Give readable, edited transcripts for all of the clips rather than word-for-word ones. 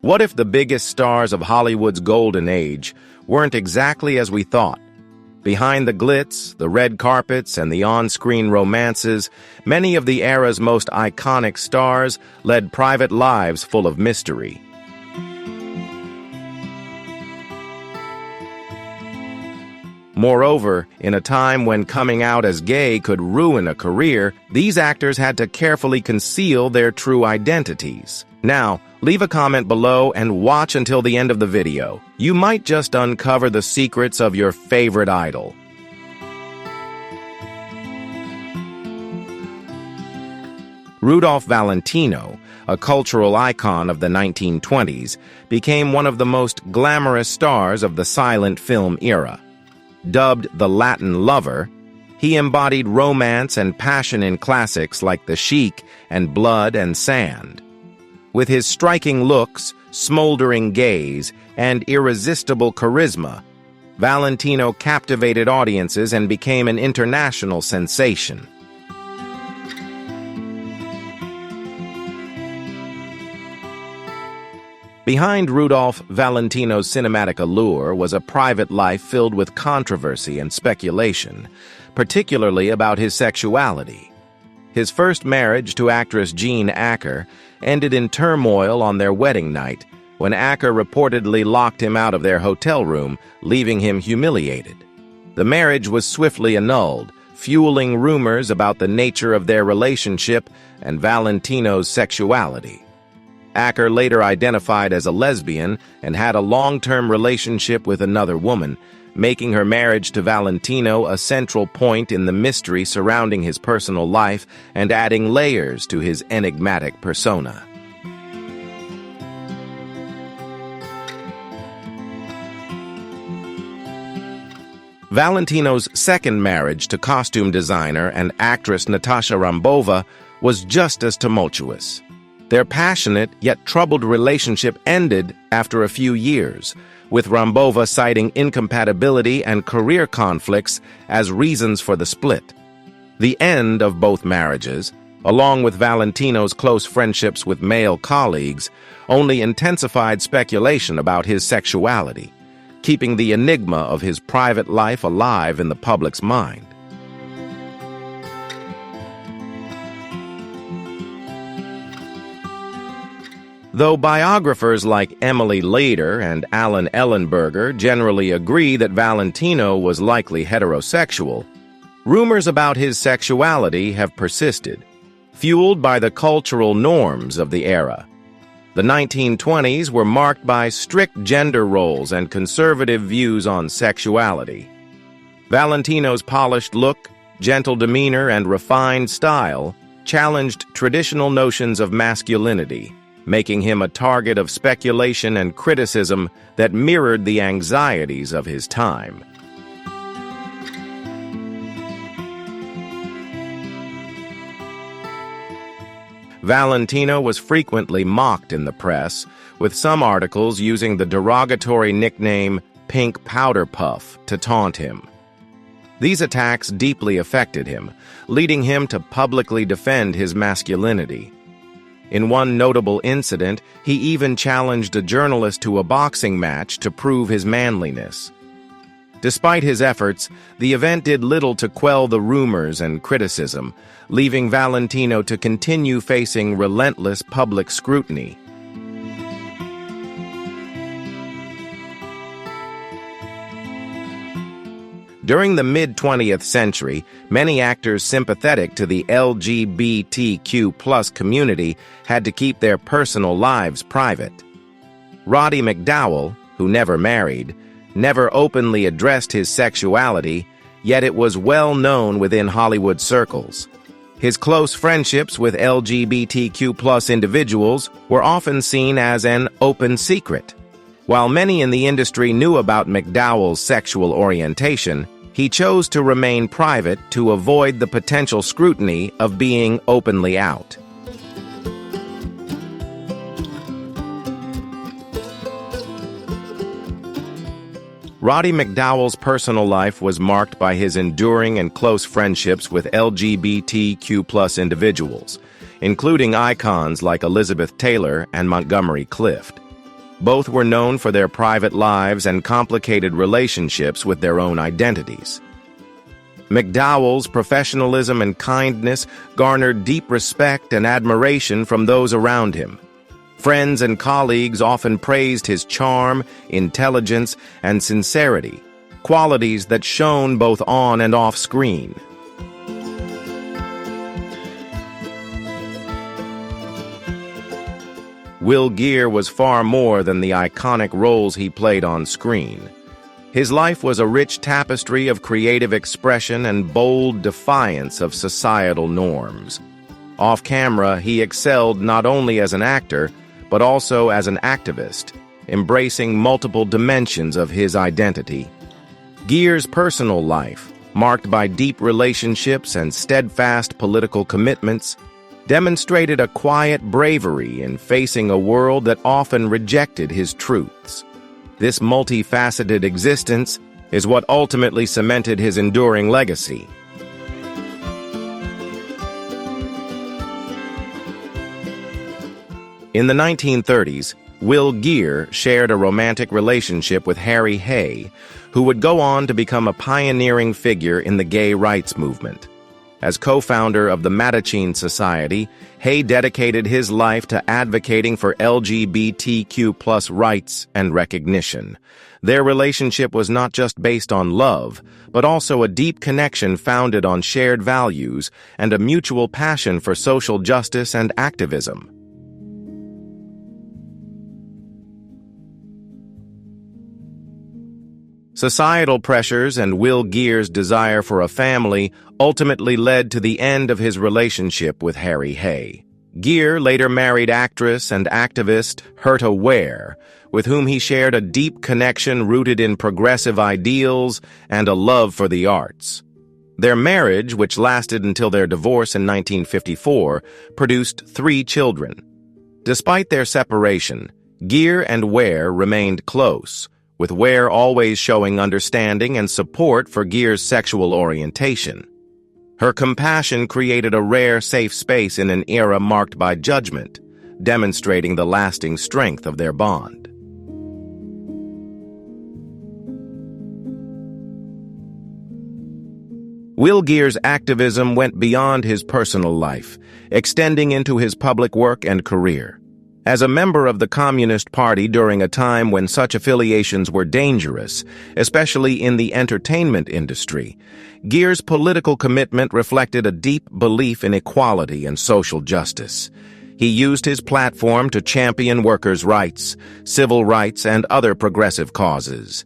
What if the biggest stars of Hollywood's golden age weren't exactly as we thought? Behind the glitz, the red carpets, and the on-screen romances, many of the era's most iconic stars led private lives full of mystery. Moreover, in a time when coming out as gay could ruin a career, these actors had to carefully conceal their true identities. Now, leave a comment below and watch until the end of the video. You might just uncover the secrets of your favorite idol. Rudolph Valentino, a cultural icon of the 1920s, became one of the most glamorous stars of the silent film era. Dubbed the Latin Lover, he embodied romance and passion in classics like The Sheik and Blood and Sand. With his striking looks, smoldering gaze, and irresistible charisma, Valentino captivated audiences and became an international sensation. Behind Rudolph Valentino's cinematic allure was a private life filled with controversy and speculation, particularly about his sexuality. His first marriage to actress Jean Acker ended in turmoil on their wedding night, when Acker reportedly locked him out of their hotel room, leaving him humiliated. The marriage was swiftly annulled, fueling rumors about the nature of their relationship and Valentino's sexuality. Acker later identified as a lesbian and had a long-term relationship with another woman, making her marriage to Valentino a central point in the mystery surrounding his personal life and adding layers to his enigmatic persona. Valentino's second marriage to costume designer and actress Natasha Rambova was just as tumultuous. Their passionate yet troubled relationship ended after a few years, with Rambova citing incompatibility and career conflicts as reasons for the split. The end of both marriages, along with Valentino's close friendships with male colleagues, only intensified speculation about his sexuality, keeping the enigma of his private life alive in the public's mind. Though biographers like Emily Nader and Alan Ellenberger generally agree that Valentino was likely heterosexual, rumors about his sexuality have persisted, fueled by the cultural norms of the era. The 1920s were marked by strict gender roles and conservative views on sexuality. Valentino's polished look, gentle demeanor, and refined style challenged traditional notions of masculinity, making him a target of speculation and criticism that mirrored the anxieties of his time. Valentino was frequently mocked in the press, with some articles using the derogatory nickname Pink Powder Puff to taunt him. These attacks deeply affected him, leading him to publicly defend his masculinity. In one notable incident, he even challenged a journalist to a boxing match to prove his manliness. Despite his efforts, the event did little to quell the rumors and criticism, leaving Valentino to continue facing relentless public scrutiny. During the mid-20th century, many actors sympathetic to the LGBTQ+ community had to keep their personal lives private. Roddy McDowall, who never married, never openly addressed his sexuality, yet it was well known within Hollywood circles. His close friendships with LGBTQ+ individuals were often seen as an open secret. While many in the industry knew about McDowall's sexual orientation, he chose to remain private to avoid the potential scrutiny of being openly out. Roddy McDowall's personal life was marked by his enduring and close friendships with LGBTQ+ individuals, including icons like Elizabeth Taylor and Montgomery Clift. Both were known for their private lives and complicated relationships with their own identities. McDowall's professionalism and kindness garnered deep respect and admiration from those around him. Friends and colleagues often praised his charm, intelligence, and sincerity, qualities that shone both on and off screen. Geer was far more than the iconic roles he played on screen. His life was a rich tapestry of creative expression and bold defiance of societal norms. Off camera, he excelled not only as an actor, but also as an activist, embracing multiple dimensions of his identity. Geer's personal life, marked by deep relationships and steadfast political commitments, demonstrated a quiet bravery in facing a world that often rejected his truths. This multifaceted existence is what ultimately cemented his enduring legacy. In the 1930s, Geer shared a romantic relationship with Harry Hay, who would go on to become a pioneering figure in the gay rights movement. As co-founder of the Maharis Society, Hay dedicated his life to advocating for LGBTQ+ rights and recognition. Their relationship was not just based on love, but also a deep connection founded on shared values and a mutual passion for social justice and activism. Societal pressures and Geer's desire for a family ultimately led to the end of his relationship with Harry Hay. Geer later married actress and activist Herta Ware, with whom he shared a deep connection rooted in progressive ideals and a love for the arts. Their marriage, which lasted until their divorce in 1954, produced 3 children. Despite their separation, Geer and Ware remained close, with Ware always showing understanding and support for Geer's sexual orientation. Her compassion created a rare safe space in an era marked by judgment, demonstrating the lasting strength of their bond. Geer's activism went beyond his personal life, extending into his public work and career. As a member of the Communist Party during a time when such affiliations were dangerous, especially in the entertainment industry, Geer's political commitment reflected a deep belief in equality and social justice. He used his platform to champion workers' rights, civil rights, and other progressive causes.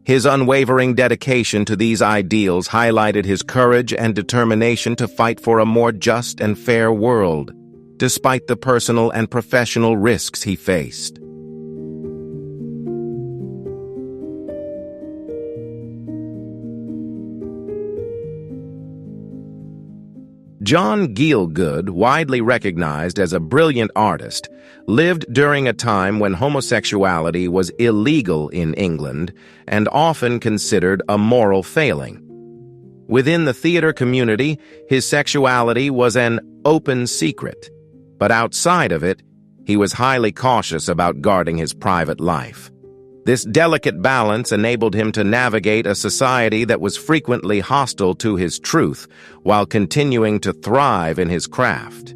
His unwavering dedication to these ideals highlighted his courage and determination to fight for a more just and fair world, despite the personal and professional risks he faced. Gielgud, widely recognized as a brilliant artist, lived during a time when homosexuality was illegal in England and often considered a moral failing. Within the theater community, his sexuality was an open secret, but outside of it, he was highly cautious about guarding his private life. This delicate balance enabled him to navigate a society that was frequently hostile to his truth while continuing to thrive in his craft.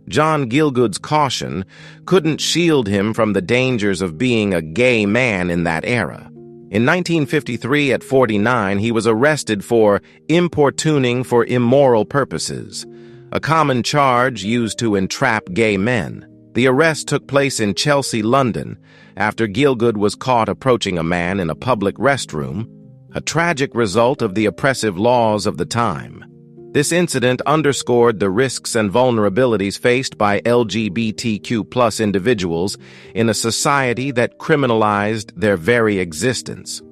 Gielgud's caution couldn't shield him from the dangers of being a gay man in that era. In 1953, at 49, he was arrested for importuning for immoral purposes, a common charge used to entrap gay men. The arrest took place in Chelsea, London, after Gielgud was caught approaching a man in a public restroom, a tragic result of the oppressive laws of the time. This incident underscored the risks and vulnerabilities faced by LGBTQ+ individuals in a society that criminalized their very existence.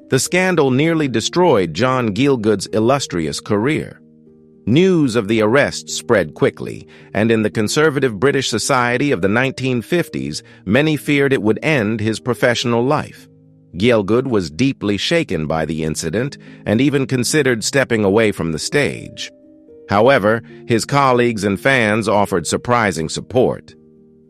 The scandal nearly destroyed Gielgud's illustrious career. News of the arrest spread quickly, and in the conservative British society of the 1950s, many feared it would end his professional life. Gielgud was deeply shaken by the incident and even considered stepping away from the stage. However, his colleagues and fans offered surprising support.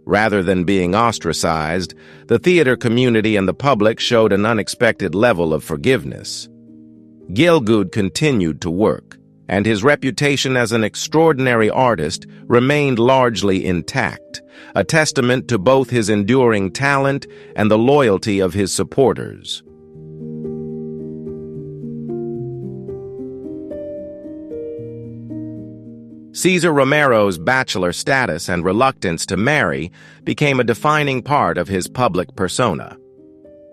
Rather than being ostracized, the theater community and the public showed an unexpected level of forgiveness. Gielgud continued to work, and his reputation as an extraordinary artist remained largely intact, a testament to both his enduring talent and the loyalty of his supporters. Cesar Romero's bachelor status and reluctance to marry became a defining part of his public persona.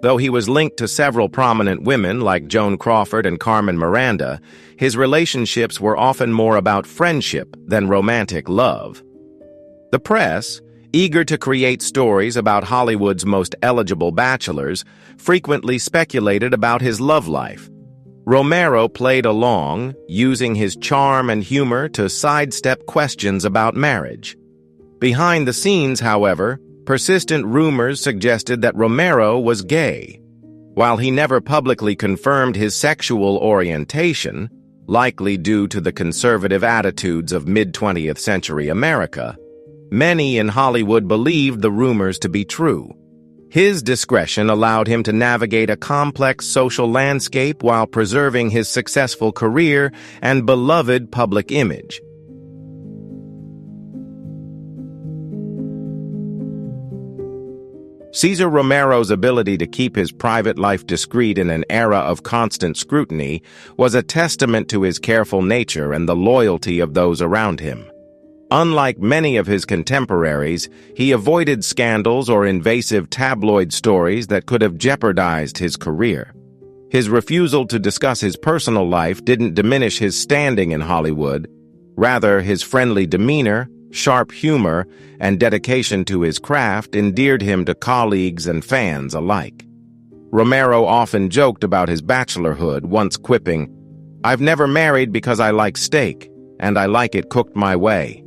Though he was linked to several prominent women like Joan Crawford and Carmen Miranda, his relationships were often more about friendship than romantic love. The press, eager to create stories about Hollywood's most eligible bachelors, frequently speculated about his love life. Romero played along, using his charm and humor to sidestep questions about marriage. Behind the scenes, however, persistent rumors suggested that Romero was gay. While he never publicly confirmed his sexual orientation, likely due to the conservative attitudes of mid-20th century America, many in Hollywood believed the rumors to be true. His discretion allowed him to navigate a complex social landscape while preserving his successful career and beloved public image. Cesar Romero's ability to keep his private life discreet in an era of constant scrutiny was a testament to his careful nature and the loyalty of those around him. Unlike many of his contemporaries, he avoided scandals or invasive tabloid stories that could have jeopardized his career. His refusal to discuss his personal life didn't diminish his standing in Hollywood. Rather, his friendly demeanor, sharp humor, and dedication to his craft endeared him to colleagues and fans alike. Romero often joked about his bachelorhood, once quipping, "I've never married because I like steak, and I like it cooked my way."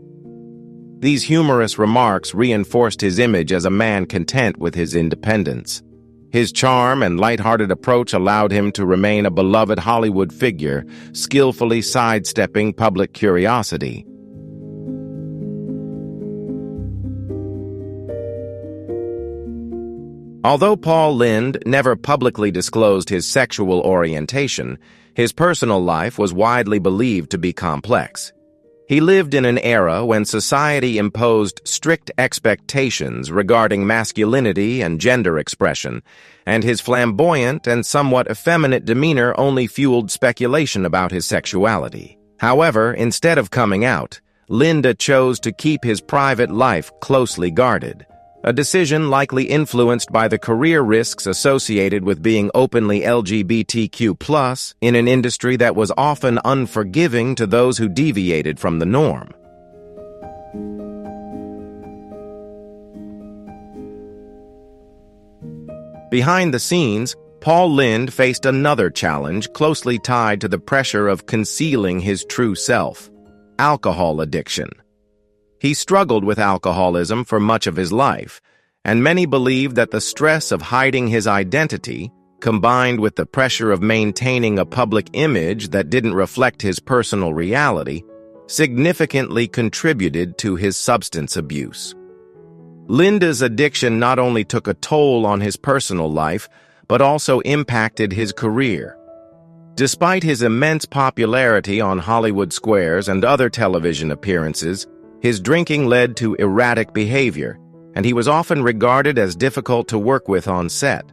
These humorous remarks reinforced his image as a man content with his independence. His charm and lighthearted approach allowed him to remain a beloved Hollywood figure, skillfully sidestepping public curiosity. Although Paul Lynde never publicly disclosed his sexual orientation, his personal life was widely believed to be complex. He lived in an era when society imposed strict expectations regarding masculinity and gender expression, and his flamboyant and somewhat effeminate demeanor only fueled speculation about his sexuality. However, instead of coming out, Lynde chose to keep his private life closely guarded, a decision likely influenced by the career risks associated with being openly LGBTQ+ in an industry that was often unforgiving to those who deviated from the norm. Behind the scenes, Paul Lynde faced another challenge closely tied to the pressure of concealing his true self: alcohol addiction. He struggled with alcoholism for much of his life, and many believe that the stress of hiding his identity, combined with the pressure of maintaining a public image that didn't reflect his personal reality, significantly contributed to his substance abuse. Lynde's addiction not only took a toll on his personal life, but also impacted his career. Despite his immense popularity on Hollywood squares and other television appearances, his drinking led to erratic behavior, and he was often regarded as difficult to work with on set.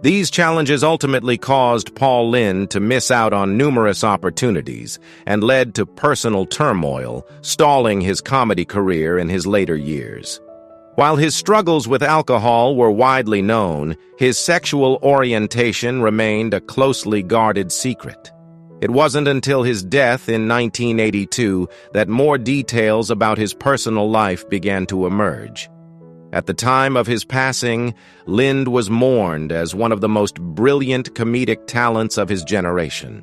These challenges ultimately caused Paul Lynde to miss out on numerous opportunities and led to personal turmoil, stalling his comedy career in his later years. While his struggles with alcohol were widely known, his sexual orientation remained a closely guarded secret. It wasn't until his death in 1982 that more details about his personal life began to emerge. At the time of his passing, Lynde was mourned as one of the most brilliant comedic talents of his generation.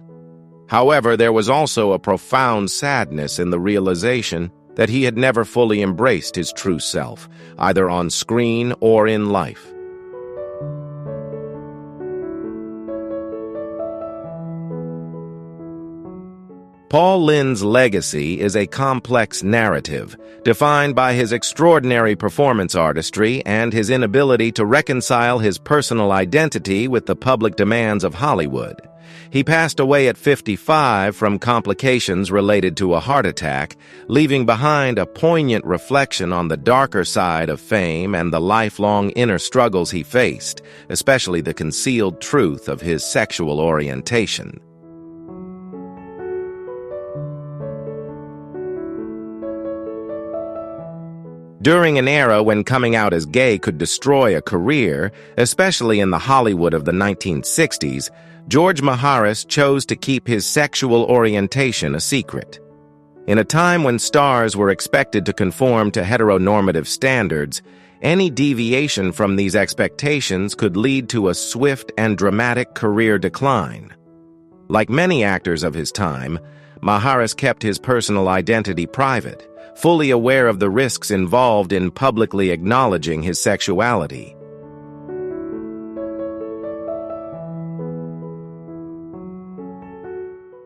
However, there was also a profound sadness in the realization that he had never fully embraced his true self, either on screen or in life. Paul Lynde's legacy is a complex narrative, defined by his extraordinary performance artistry and his inability to reconcile his personal identity with the public demands of Hollywood. He passed away at 55 from complications related to a heart attack, leaving behind a poignant reflection on the darker side of fame and the lifelong inner struggles he faced, especially the concealed truth of his sexual orientation. During an era when coming out as gay could destroy a career, especially in the Hollywood of the 1960s, George Maharis chose to keep his sexual orientation a secret. In a time when stars were expected to conform to heteronormative standards, any deviation from these expectations could lead to a swift and dramatic career decline. Like many actors of his time, Maharis kept his personal identity private, fully aware of the risks involved in publicly acknowledging his sexuality.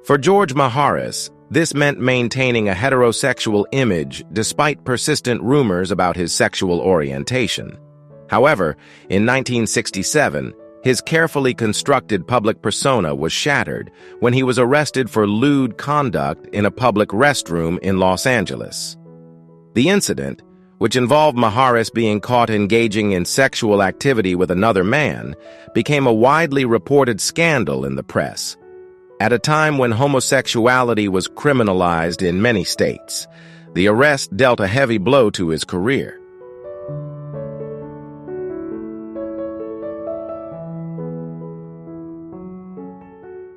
For George Maharis, this meant maintaining a heterosexual image despite persistent rumors about his sexual orientation. However, in 1967, his carefully constructed public persona was shattered when he was arrested for lewd conduct in a public restroom in Los Angeles. The incident, which involved Maharis being caught engaging in sexual activity with another man, became a widely reported scandal in the press. At a time when homosexuality was criminalized in many states, the arrest dealt a heavy blow to his career.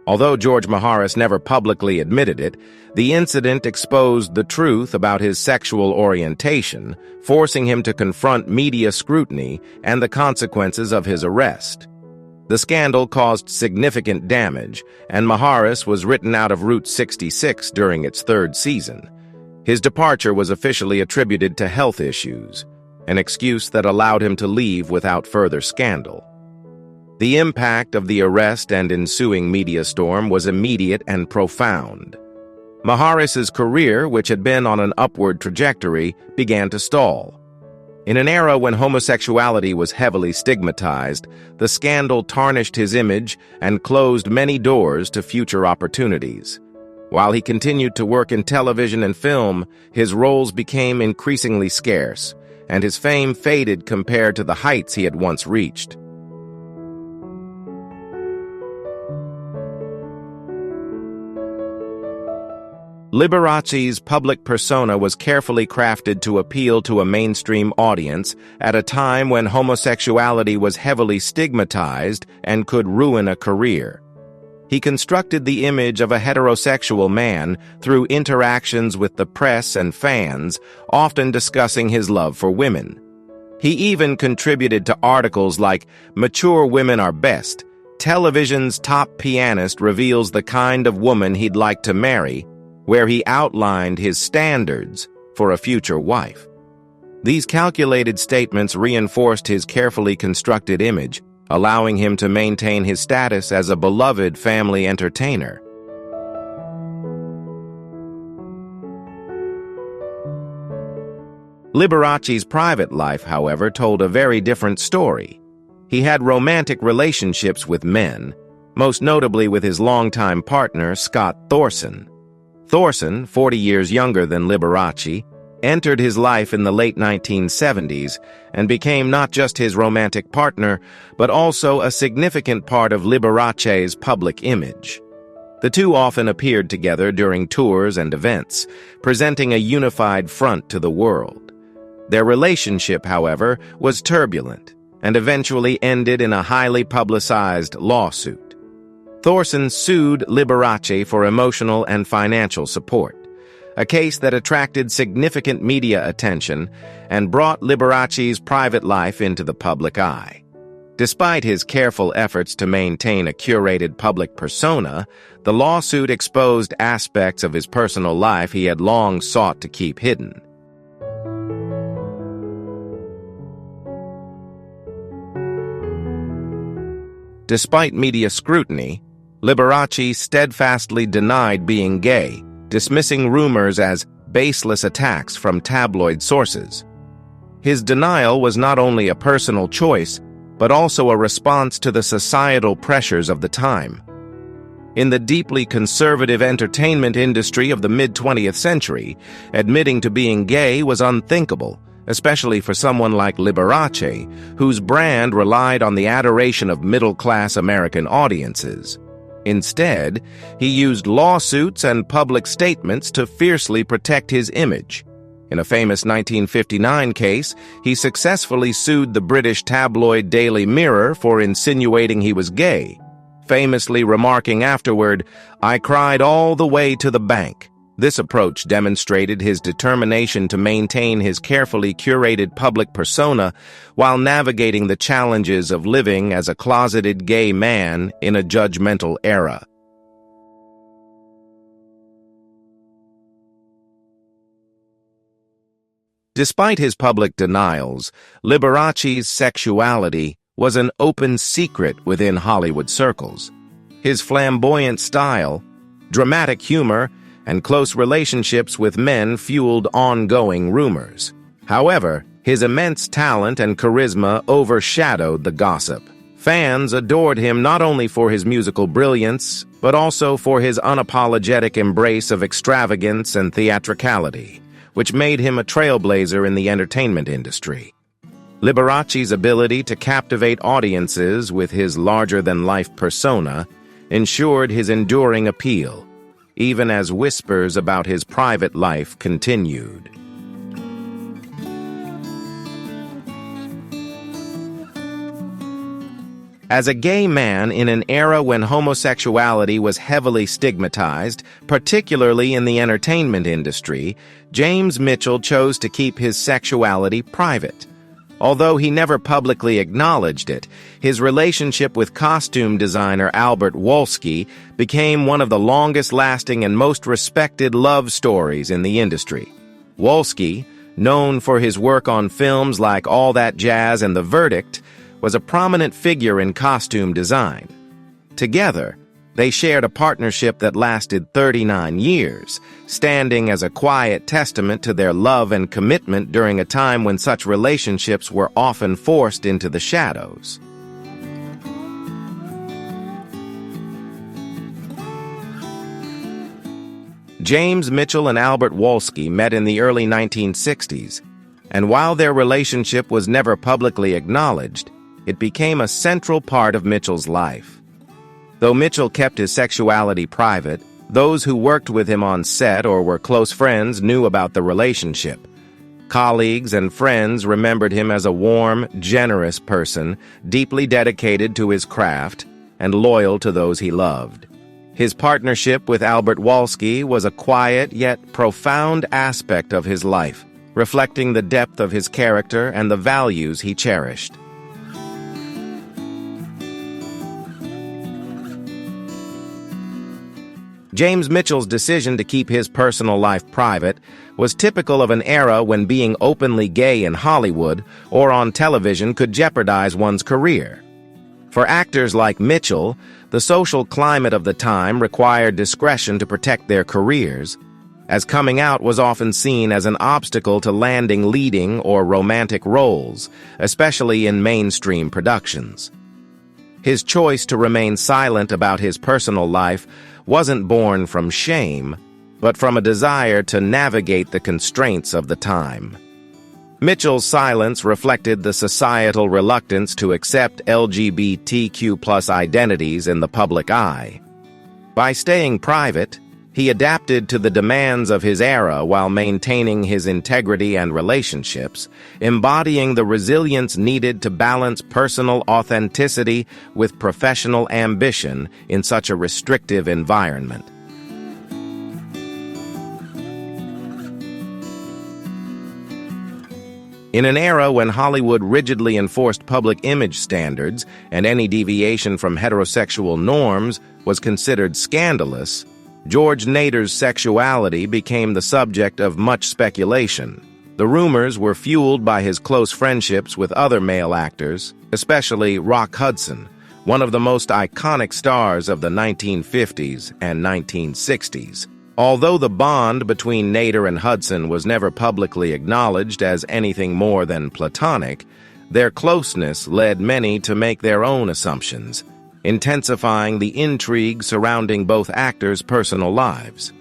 Although George Maharis never publicly admitted it, the incident exposed the truth about his sexual orientation, forcing him to confront media scrutiny and the consequences of his arrest. The scandal caused significant damage, and Maharis was written out of Route 66 during its third season. His departure was officially attributed to health issues, an excuse that allowed him to leave without further scandal. The impact of the arrest and ensuing media storm was immediate and profound. Maharis's career, which had been on an upward trajectory, began to stall. In an era when homosexuality was heavily stigmatized, the scandal tarnished his image and closed many doors to future opportunities. While he continued to work in television and film, his roles became increasingly scarce, and his fame faded compared to the heights he had once reached. Liberace's public persona was carefully crafted to appeal to a mainstream audience at a time when homosexuality was heavily stigmatized and could ruin a career. He constructed the image of a heterosexual man through interactions with the press and fans, often discussing his love for women. He even contributed to articles like "Mature Women Are Best," "Television's Top Pianist Reveals the Kind of Woman He'd Like to Marry," where he outlined his standards for a future wife. These calculated statements reinforced his carefully constructed image, allowing him to maintain his status as a beloved family entertainer. Liberace's private life, however, told a very different story. He had romantic relationships with men, most notably with his longtime partner, Scott Thorson. Thorson, 40 years younger than Liberace, entered his life in the late 1970s and became not just his romantic partner, but also a significant part of Liberace's public image. The two often appeared together during tours and events, presenting a unified front to the world. Their relationship, however, was turbulent and eventually ended in a highly publicized lawsuit. Thorson sued Liberace for emotional and financial support, a case that attracted significant media attention and brought Liberace's private life into the public eye. Despite his careful efforts to maintain a curated public persona, the lawsuit exposed aspects of his personal life he had long sought to keep hidden. Despite media scrutiny, Liberace steadfastly denied being gay, dismissing rumors as baseless attacks from tabloid sources. His denial was not only a personal choice, but also a response to the societal pressures of the time. In the deeply conservative entertainment industry of the mid-20th century, admitting to being gay was unthinkable, especially for someone like Liberace, whose brand relied on the adoration of middle-class American audiences. Instead, he used lawsuits and public statements to fiercely protect his image. In a famous 1959 case, he successfully sued the British tabloid Daily Mirror for insinuating he was gay, famously remarking afterward, "I cried all the way to the bank." This approach demonstrated his determination to maintain his carefully curated public persona while navigating the challenges of living as a closeted gay man in a judgmental era. Despite his public denials, Liberace's sexuality was an open secret within Hollywood circles. His flamboyant style, dramatic humor, and close relationships with men fueled ongoing rumors. However, his immense talent and charisma overshadowed the gossip. Fans adored him not only for his musical brilliance, but also for his unapologetic embrace of extravagance and theatricality, which made him a trailblazer in the entertainment industry. Liberace's ability to captivate audiences with his larger-than-life persona ensured his enduring appeal, even as whispers about his private life continued. As a gay man in an era when homosexuality was heavily stigmatized, particularly in the entertainment industry, James Mitchell chose to keep his sexuality private. Although he never publicly acknowledged it, his relationship with costume designer Albert Wolski became one of the longest-lasting and most respected love stories in the industry. Wolski, known for his work on films like All That Jazz and The Verdict, was a prominent figure in costume design. Together, they shared a partnership that lasted 39 years, standing as a quiet testament to their love and commitment during a time when such relationships were often forced into the shadows. James Mitchell and Albert Wolski met in the early 1960s, and while their relationship was never publicly acknowledged, it became a central part of Mitchell's life. Though Mitchell kept his sexuality private, those who worked with him on set or were close friends knew about the relationship. Colleagues and friends remembered him as a warm, generous person, deeply dedicated to his craft and loyal to those he loved. His partnership with Albert Wolski was a quiet yet profound aspect of his life, reflecting the depth of his character and the values he cherished. James Mitchell's decision to keep his personal life private was typical of an era when being openly gay in Hollywood or on television could jeopardize one's career. For actors like Mitchell, the social climate of the time required discretion to protect their careers, as coming out was often seen as an obstacle to landing leading or romantic roles, especially in mainstream productions. His choice to remain silent about his personal life wasn't born from shame, but from a desire to navigate the constraints of the time. Mitchell's silence reflected the societal reluctance to accept LGBTQ+ identities in the public eye. By staying private, he adapted to the demands of his era while maintaining his integrity and relationships, embodying the resilience needed to balance personal authenticity with professional ambition in such a restrictive environment. In an era when Hollywood rigidly enforced public image standards and any deviation from heterosexual norms was considered scandalous, George Nader's sexuality became the subject of much speculation. The rumors were fueled by his close friendships with other male actors, especially Rock Hudson, one of the most iconic stars of the 1950s and 1960s. Although the bond between Nader and Hudson was never publicly acknowledged as anything more than platonic, their closeness led many to make their own assumptions, intensifying the intrigue surrounding both actors' personal lives.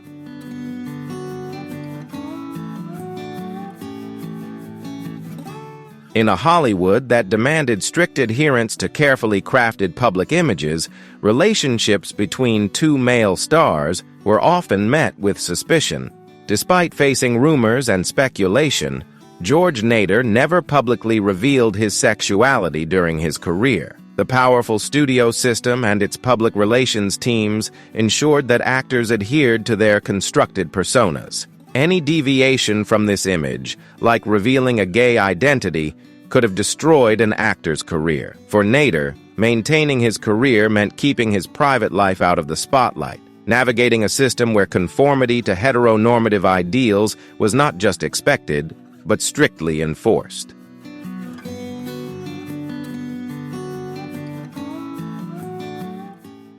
In a Hollywood that demanded strict adherence to carefully crafted public images, relationships between two male stars were often met with suspicion. Despite facing rumors and speculation, George Nader never publicly revealed his sexuality during his career. The powerful studio system and its public relations teams ensured that actors adhered to their constructed personas. Any deviation from this image, like revealing a gay identity, could have destroyed an actor's career. For Nader, maintaining his career meant keeping his private life out of the spotlight, navigating a system where conformity to heteronormative ideals was not just expected, but strictly enforced.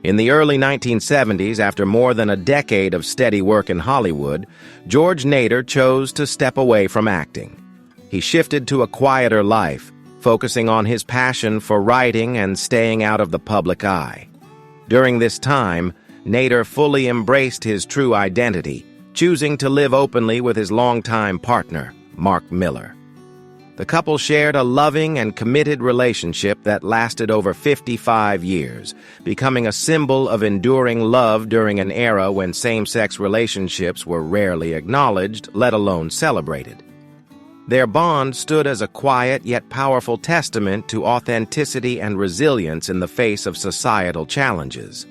In the early 1970s, after more than a decade of steady work in Hollywood, George Nader chose to step away from acting. He shifted to a quieter life, focusing on his passion for writing and staying out of the public eye. During this time, Nader fully embraced his true identity, choosing to live openly with his longtime partner, Mark Miller. The couple shared a loving and committed relationship that lasted over 55 years, becoming a symbol of enduring love during an era when same-sex relationships were rarely acknowledged, let alone celebrated. Their bond stood as a quiet yet powerful testament to authenticity and resilience in the face of societal challenges.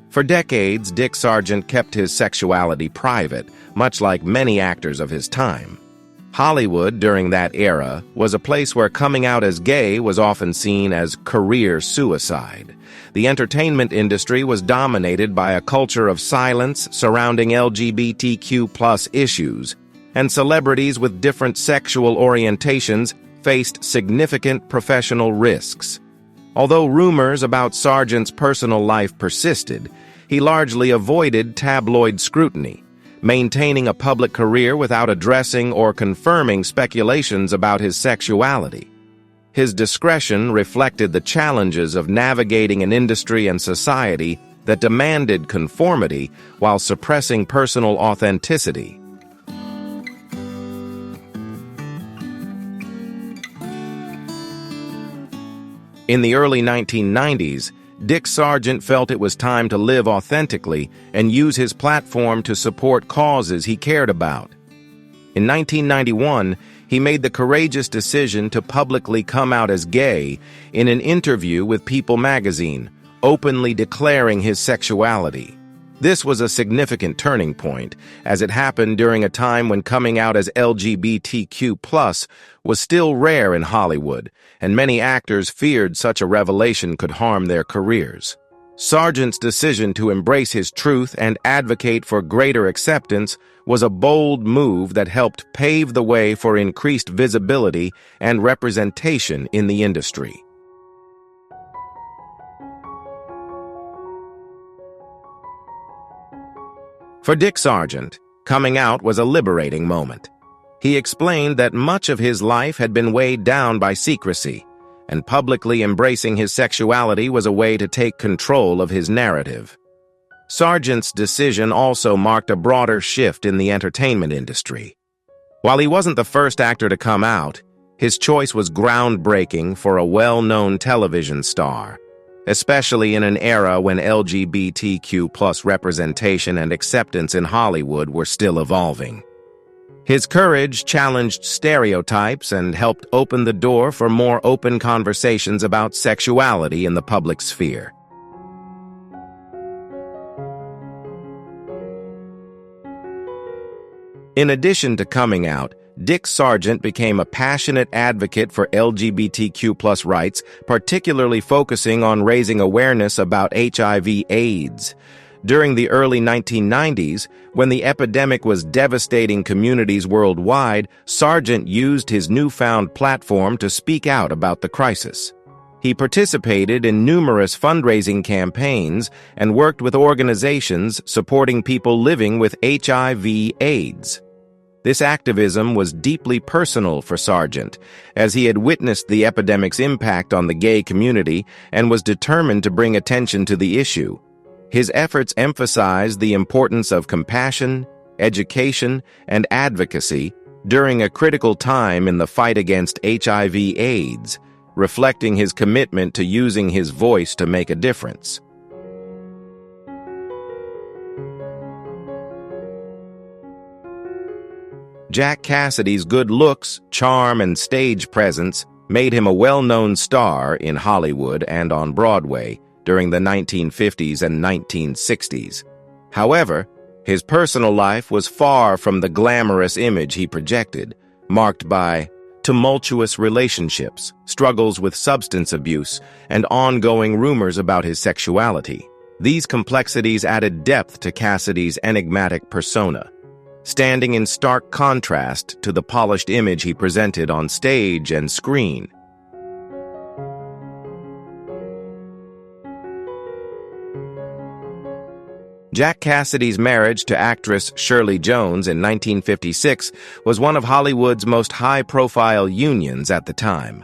For decades, Dick Sargent kept his sexuality private, much like many actors of his time. Hollywood, during that era, was a place where coming out as gay was often seen as career suicide. The entertainment industry was dominated by a culture of silence surrounding LGBTQ+ issues, and celebrities with different sexual orientations faced significant professional risks. Although rumors about Sargent's personal life persisted, he largely avoided tabloid scrutiny, maintaining a public career without addressing or confirming speculations about his sexuality. His discretion reflected the challenges of navigating an industry and society that demanded conformity while suppressing personal authenticity. In the early 1990s, Dick Sargent felt it was time to live authentically and use his platform to support causes he cared about. In 1991, he made the courageous decision to publicly come out as gay in an interview with People magazine, openly declaring his sexuality. This was a significant turning point, as it happened during a time when coming out as LGBTQ+ was still rare in Hollywood, and many actors feared such a revelation could harm their careers. Sargent's decision to embrace his truth and advocate for greater acceptance was a bold move that helped pave the way for increased visibility and representation in the industry. For Dick Sargent, coming out was a liberating moment. He explained that much of his life had been weighed down by secrecy, and publicly embracing his sexuality was a way to take control of his narrative. Sargent's decision also marked a broader shift in the entertainment industry. While he wasn't the first actor to come out, his choice was groundbreaking for a well-known television star, especially in an era when LGBTQ+ representation and acceptance in Hollywood were still evolving. His courage challenged stereotypes and helped open the door for more open conversations about sexuality in the public sphere. In addition to coming out, Dick Sargent became a passionate advocate for LGBTQ+ rights, particularly focusing on raising awareness about HIV/AIDS. During the early 1990s, when the epidemic was devastating communities worldwide, Sargent used his newfound platform to speak out about the crisis. He participated in numerous fundraising campaigns and worked with organizations supporting people living with HIV/AIDS. This activism was deeply personal for Sargent, as he had witnessed the epidemic's impact on the gay community and was determined to bring attention to the issue. His efforts emphasized the importance of compassion, education, and advocacy during a critical time in the fight against HIV/AIDS, reflecting his commitment to using his voice to make a difference. Jack Cassidy's good looks, charm, and stage presence made him a well-known star in Hollywood and on Broadway during the 1950s and 1960s. However, his personal life was far from the glamorous image he projected, marked by tumultuous relationships, struggles with substance abuse, and ongoing rumors about his sexuality. These complexities added depth to Cassidy's enigmatic persona, standing in stark contrast to the polished image he presented on stage and screen. Jack Cassidy's marriage to actress Shirley Jones in 1956 was one of Hollywood's most high-profile unions at the time.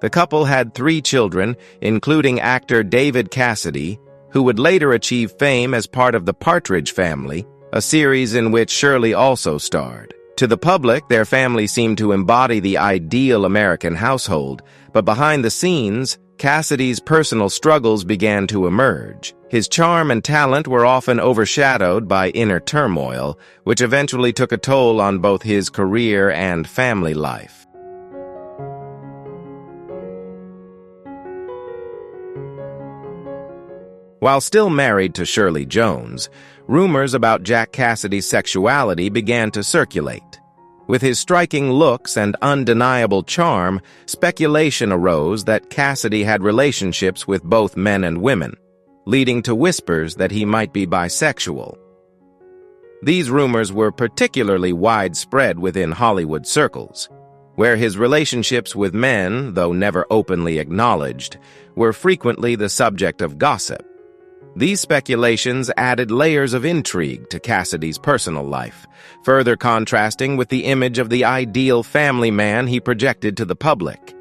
The couple had 3 children, including actor David Cassidy, who would later achieve fame as part of The Partridge Family, a series in which Shirley also starred. To the public, their family seemed to embody the ideal American household, but behind the scenes, Cassidy's personal struggles began to emerge. His charm and talent were often overshadowed by inner turmoil, which eventually took a toll on both his career and family life. While still married to Shirley Jones, rumors about Jack Cassidy's sexuality began to circulate. With his striking looks and undeniable charm, speculation arose that Cassidy had relationships with both men and women, leading to whispers that he might be bisexual. These rumors were particularly widespread within Hollywood circles, where his relationships with men, though never openly acknowledged, were frequently the subject of gossip. These speculations added layers of intrigue to Cassidy's personal life, further contrasting with the image of the ideal family man he projected to the public.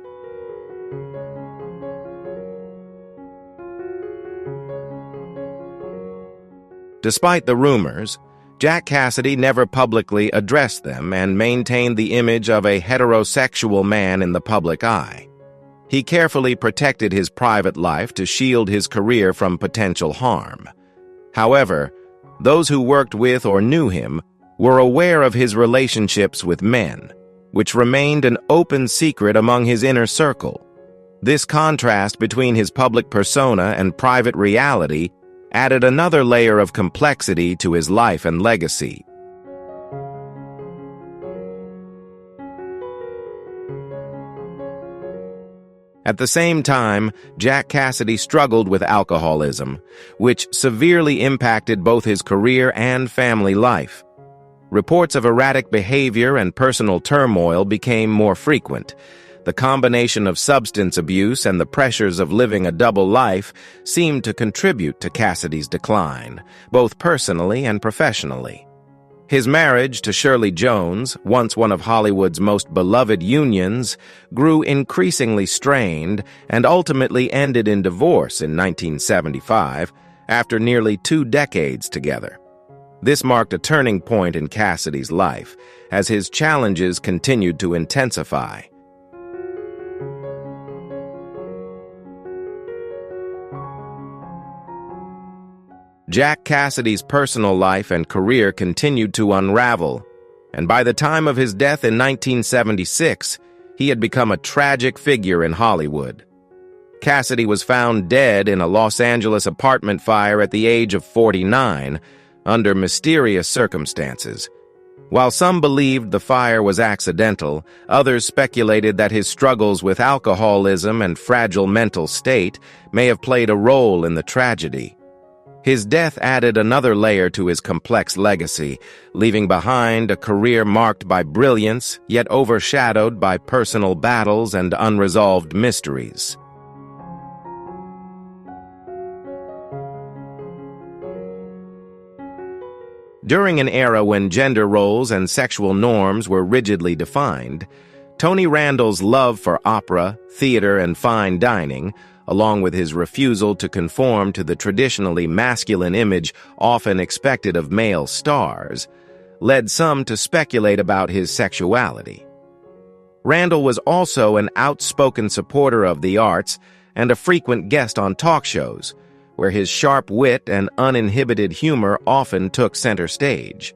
Despite the rumors, Jack Cassidy never publicly addressed them and maintained the image of a heterosexual man in the public eye. He carefully protected his private life to shield his career from potential harm. However, those who worked with or knew him were aware of his relationships with men, which remained an open secret among his inner circle. This contrast between his public persona and private reality added another layer of complexity to his life and legacy. At the same time, Jack Cassidy struggled with alcoholism, which severely impacted both his career and family life. Reports of erratic behavior and personal turmoil became more frequent. The combination of substance abuse and the pressures of living a double life seemed to contribute to Cassidy's decline, both personally and professionally. His marriage to Shirley Jones, once one of Hollywood's most beloved unions, grew increasingly strained and ultimately ended in divorce in 1975, after nearly 2 decades together. This marked a turning point in Cassidy's life, as his challenges continued to intensify. Jack Cassidy's personal life and career continued to unravel, and by the time of his death in 1976, he had become a tragic figure in Hollywood. Cassidy was found dead in a Los Angeles apartment fire at the age of 49, under mysterious circumstances. While some believed the fire was accidental, others speculated that his struggles with alcoholism and fragile mental state may have played a role in the tragedy. His death added another layer to his complex legacy, leaving behind a career marked by brilliance, yet overshadowed by personal battles and unresolved mysteries. During an era when gender roles and sexual norms were rigidly defined, Tony Randall's love for opera, theater, and fine dining, along with his refusal to conform to the traditionally masculine image often expected of male stars, led some to speculate about his sexuality. Randall was also an outspoken supporter of the arts and a frequent guest on talk shows, where his sharp wit and uninhibited humor often took center stage.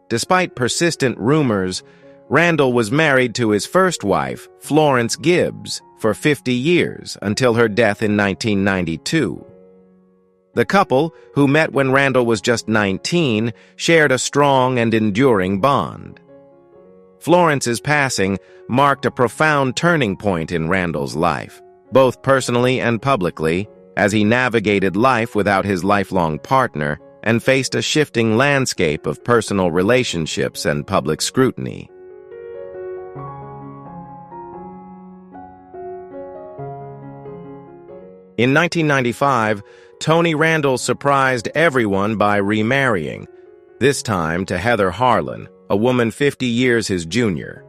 Despite persistent rumors, Randall was married to his first wife, Florence Gibbs, for 50 years until her death in 1992. The couple, who met when Randall was just 19, shared a strong and enduring bond. Florence's passing marked a profound turning point in Randall's life, both personally and publicly, as he navigated life without his lifelong partner and faced a shifting landscape of personal relationships and public scrutiny. In 1995, Tony Randall surprised everyone by remarrying, this time to Heather Harlan, a woman 50 years his junior.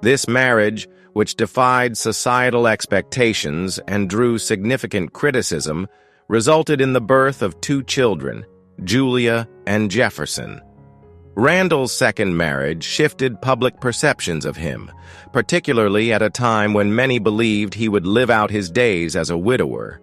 This marriage, which defied societal expectations and drew significant criticism, resulted in the birth of 2 children, Julia and Jefferson. Randall's second marriage shifted public perceptions of him, particularly at a time when many believed he would live out his days as a widower.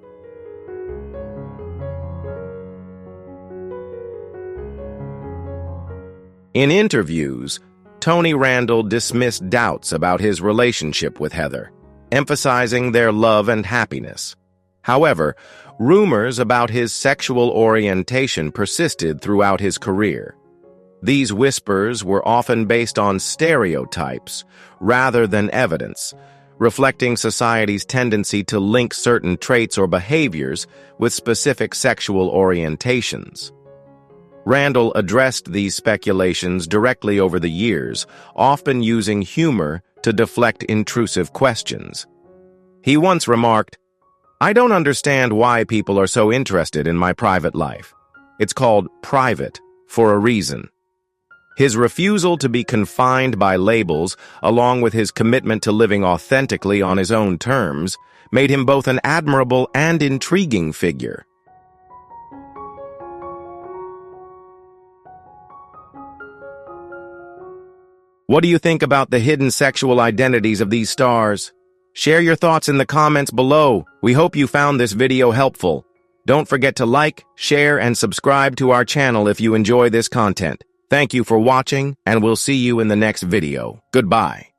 In interviews, Tony Randall dismissed doubts about his relationship with Heather, emphasizing their love and happiness. However, rumors about his sexual orientation persisted throughout his career. These whispers were often based on stereotypes rather than evidence, reflecting society's tendency to link certain traits or behaviors with specific sexual orientations. Randall addressed these speculations directly over the years, often using humor to deflect intrusive questions. He once remarked, "I don't understand why people are so interested in my private life. It's called private for a reason." His refusal to be confined by labels, along with his commitment to living authentically on his own terms, made him both an admirable and intriguing figure. What do you think about the hidden sexual identities of these stars? Share your thoughts in the comments below. We hope you found this video helpful. Don't forget to like, share, and subscribe to our channel if you enjoy this content. Thank you for watching, and we'll see you in the next video. Goodbye.